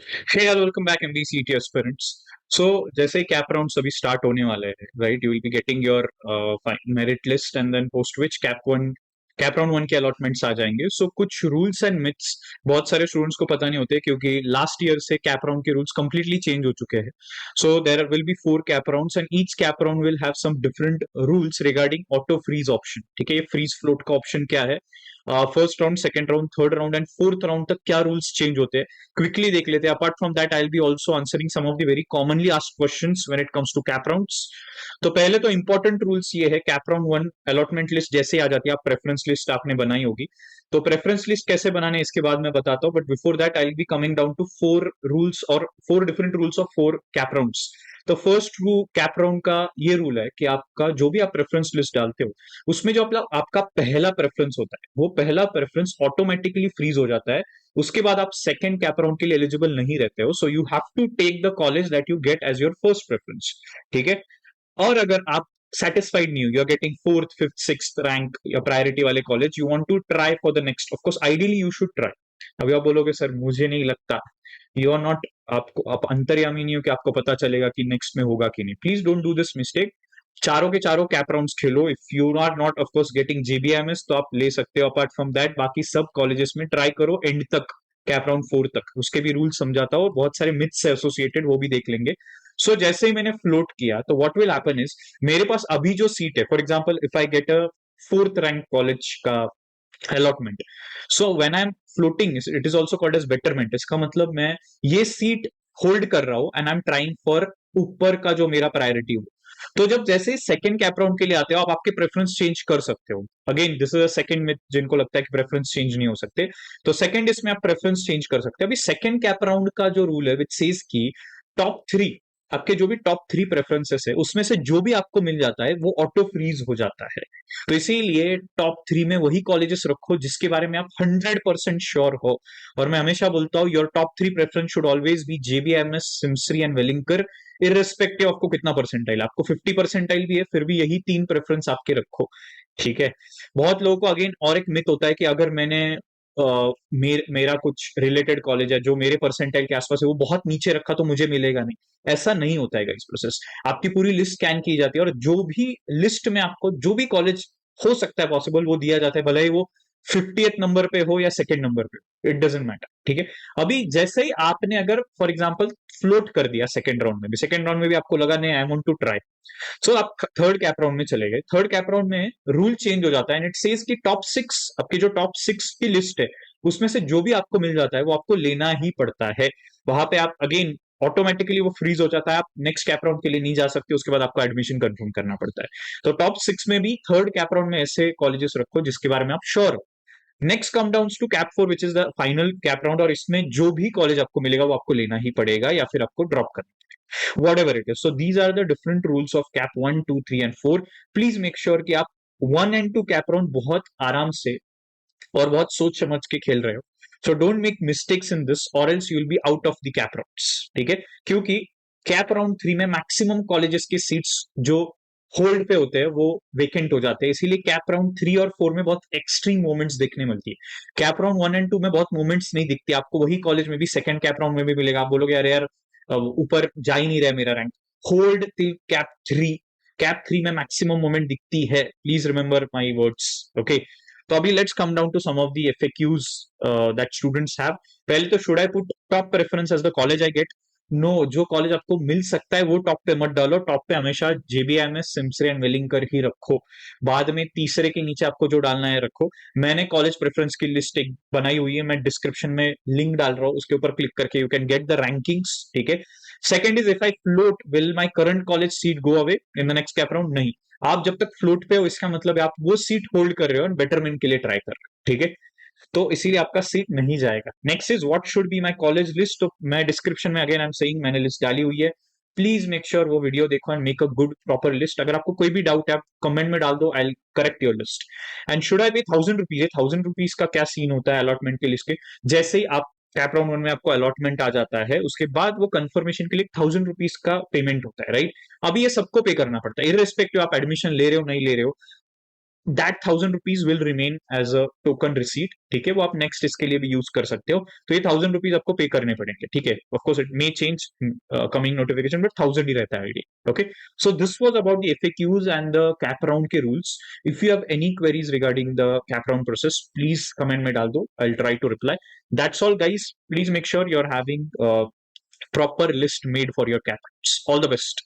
Hey all, welcome back MBCT aspirants. So जैसे cap round अभी start होने वाले हैं, right? You will be getting your merit list and then post which cap round one के allotments आ जाएंगे. So कुछ रूल्स एंड मिथ्स बहुत सारे स्टूडेंट्स को पता नहीं होते, क्योंकि लास्ट ईयर से कैप राउंड के रूल्स कंप्लीटली चेंज हो चुके हैं. So there will be 4 cap rounds and each cap round will have some different rules regarding auto freeze option. ठीक है, ये फ्रीज फ्लोट का ऑप्शन क्या है, first round, second round, third round and fourth round तक क्या rules change होते हैं, क्विकली देख लेते हैं. Apart from that I will be also answering some of the very commonly asked questions when it comes to cap rounds. तो पहले तो इंपॉर्टेंट रूल्स ये है, cap round one allotment list जैसे ही आ जाती है, आप प्रेफरेंस लिस्ट आपने बनाई होगी, तो प्रेफरेंस लिस्ट कैसे बनाने इसके बाद मैं बताता हूं. But before that I will be coming down to 4 rules और 4 different rules of 4 cap rounds. तो फर्स्ट कैप राउंड का ये रूल है कि आपका जो भी आप प्रेफरेंस लिस्ट डालते हो, उसमें जो आपका पहला प्रेफरेंस होता है, वो पहला प्रेफरेंस ऑटोमेटिकली फ्रीज हो जाता है. उसके बाद आप सेकंड कैप राउंड के लिए एलिजिबल नहीं रहते हो. So you have to take the college that you get as your first preference. ठीक है. और अगर आप सेटिस्फाइड नहीं हो, you are getting fourth, fifth, sixth rank या प्रायोरिटी वाले college, you want to try for the next, of course ideally you should try. अभी आप बोलोगे सर मुझे नहीं लगता, यू आर नॉट, आपको आप अंतर्यामी नहीं हो कि आपको पता चलेगा कि नेक्स्ट में होगा कि नहीं. Please don't do this mistake. चारों के चारों कैप राउंड्स खेलो. If you are not of course getting JBMS तो आप ले सकते हो. अपार्ट फ्रॉम दैट बाकी सब कॉलेजेस में ट्राई करो एंड तक, कैप राउंड 4 तक. उसके भी रूल समझाता हूँ, बहुत सारे मिथ्स है एसोसिएटेड, वो भी देख लेंगे. सो जैसे ही मैंने फ्लोट किया तो व्हाट विल हैपन इज, मेरे पास अभी जो सीट है, for example if I get a fourth rank college का allotment, so when I am floating it is also called as betterment. इसका मतलब मैं ये सीट होल्ड कर रहा हूं and I am trying for ऊपर का जो मेरा प्रायोरिटी हो. तो जब जैसे सेकंड कैप राउंड के लिए आते हो, आप आपके प्रेफरेंस चेंज कर सकते हो. Again this is a second myth, जिनको लगता है कि प्रेफरेंस चेंज नहीं हो सकते, तो सेकंड इसमें आप प्रेफरेंस चेंज कर सकते हैं. अभी सेकंड कैप राउंड का जो रूल है विच सेज की टॉप 3, आपके जो भी टॉप 3 प्रेफरेंसेस है उसमें से जो भी आपको मिल जाता है वो ऑटो फ्रीज हो जाता है. तो इसीलिए टॉप 3 में वही कॉलेजेस रखो जिसके बारे में आप 100% श्योर हो. और मैं हमेशा बोलता हूँ, your top 3 preference should always be JBMS, SIMSREE and Welingkar, irrespective आपको कितना परसेंटाइल, आपको 50 परसेंटाइल भी है फिर भी यही 3 प्रेफरेंस आपके रखो. ठीक है. बहुत लोगों को अगेन और एक मिथ होता है कि अगर मैंने मेरा कुछ रिलेटेड कॉलेज है जो मेरे परसेंटाइल के आसपास है, वो बहुत नीचे रखा तो मुझे मिलेगा नहीं. ऐसा नहीं होता है इस प्रोसेस. आपकी पूरी लिस्ट स्कैन की जाती है और जो भी लिस्ट में आपको जो भी कॉलेज हो सकता है पॉसिबल वो दिया जाता है, भले ही वो 50th नंबर पे हो या सेकंड नंबर पे, इट डजेंट मैटर. ठीक है. अभी जैसे ही आपने अगर फॉर एग्जांपल फ्लोट कर दिया सेकंड राउंड में भी, सेकंड राउंड में भी आपको लगा नहीं आई वांट टू ट्राई, सो आप थर्ड कैप राउंड में चले गए. थर्ड कैप राउंड में रूल चेंज हो जाता है एंड इट सेज कि टॉप 6, आपकी जो टॉप 6 की लिस्ट है उसमें से जो भी आपको मिल जाता है वो आपको लेना ही पड़ता है. वहां पे आप अगेन ऑटोमेटिकली वो फ्रीज हो जाता है, आप नेक्स्ट कैप राउंड के लिए नहीं जा सकते, उसके बाद आपको एडमिशन कंफर्म करना पड़ता है. तो टॉप 6 में भी थर्ड कैप राउंड में ऐसे कॉलेजेस रखो जिसके बारे में आप श्योर हो. Next come down to cap 4 which is the final cap round, और इसमें जो भी कॉलेज आपको मिलेगा वो आपको लेना ही पड़ेगा या फिर आपको ड्रॉप करना, whatever it is. So these are the different rules of cap 1, 2, 3 and 4. Please make sure कि आप 1 and 2 cap round बहुत आराम से और बहुत सोच समझ के खेल रहे हो. So don't make mistakes in this or else you will be out of the cap rounds. ठीक है. क्योंकि कैप राउंड 3 में मैक्सिमम कॉलेजेस की सीट्स जो होल्ड पे होते हैं वो वेकेंट हो जाते हैं, इसीलिए कैप राउंड 3 और 4 में बहुत एक्सट्रीम मोमेंट्स देखने मिलती है. कैप राउंड 1 एंड 2 में बहुत मोमेंट्स नहीं दिखती आपको, वही कॉलेज में भी सेकंड कैप राउंड में भी मिलेगा. आप बोलोगे अरे यार ऊपर जा ही नहीं रहा मेरा rank. Hold till cap 3. Cap 3 में मैक्सिमम मोमेंट दिखती है. Please remember my words. Okay. तो अभी let's come down to some of the FAQs that students have. पहले तो should I put top preference as the college I get? No, जो college आपको मिल सकता है वो टॉप पे मत डालो. टॉप पे हमेशा जेबीएमएस, सिमसरे एंड वेलिंकर ही रखो. बाद में तीसरे के नीचे आपको जो डालना है रखो. मैंने कॉलेज प्रेफरेंस की लिस्ट एक बनाई हुई है, मैं डिस्क्रिप्शन में लिंक डाल रहा हूँ, उसके ऊपर क्लिक करके you can get the rankings. ठीक है. Second is if I float will my current college seat go away in the next cap round? नहीं. आप जब तक फ्लोट पे हो इसका मतलब है आप वो सीट होल्ड कर रहे हो और बेटरमेंट के लिए ट्राई कर रहे हो. ठीक है. तो इसीलिए आपका सीट नहीं जाएगा. Next is what should be my college list. तो मैं डिस्क्रिप्शन में अगेन आई एम सेइंग मैंने लिस्ट डाली हुई है. प्लीज मेक श्योर वो वीडियो देखो and make a good proper list. अगर आपको कोई भी डाउट है आप कमेंट में डाल दो, I will correct your list. And should I पे 1000 रुपीज? 1000 रुपीज का क्या सीन होता है अलॉटमेंट के लिस्ट के? जैसे ही आप कैप राउंड 1 में आपको अलॉटमेंट आ जाता है उसके बाद वो कंफर्मेशन के लिए 1000 रुपीज का पेमेंट होता है, राइट? अभी ये सबको पे करना पड़ता है, इररिस्पेक्टिव आप एडमिशन ले रहे हो नहीं ले रहे हो. That 1000 rupees will remain as a token receipt, ठीक है, वो आप नेक्स्ट इसके लिए भी यूज कर सकते हो। तो ये 1000 रुपीज आपको पे करने पड़ेंगे, ठीक है, of course it may change coming notification, but 1000 ही रहता है ID. Okay, so this was about the FAQs and the CAP round के rules. If you have any queries regarding the CAP round process, please comment में डाल दो, I will try to reply. That's all guys, please make sure you are having proper list made for your cap rounds. All the best.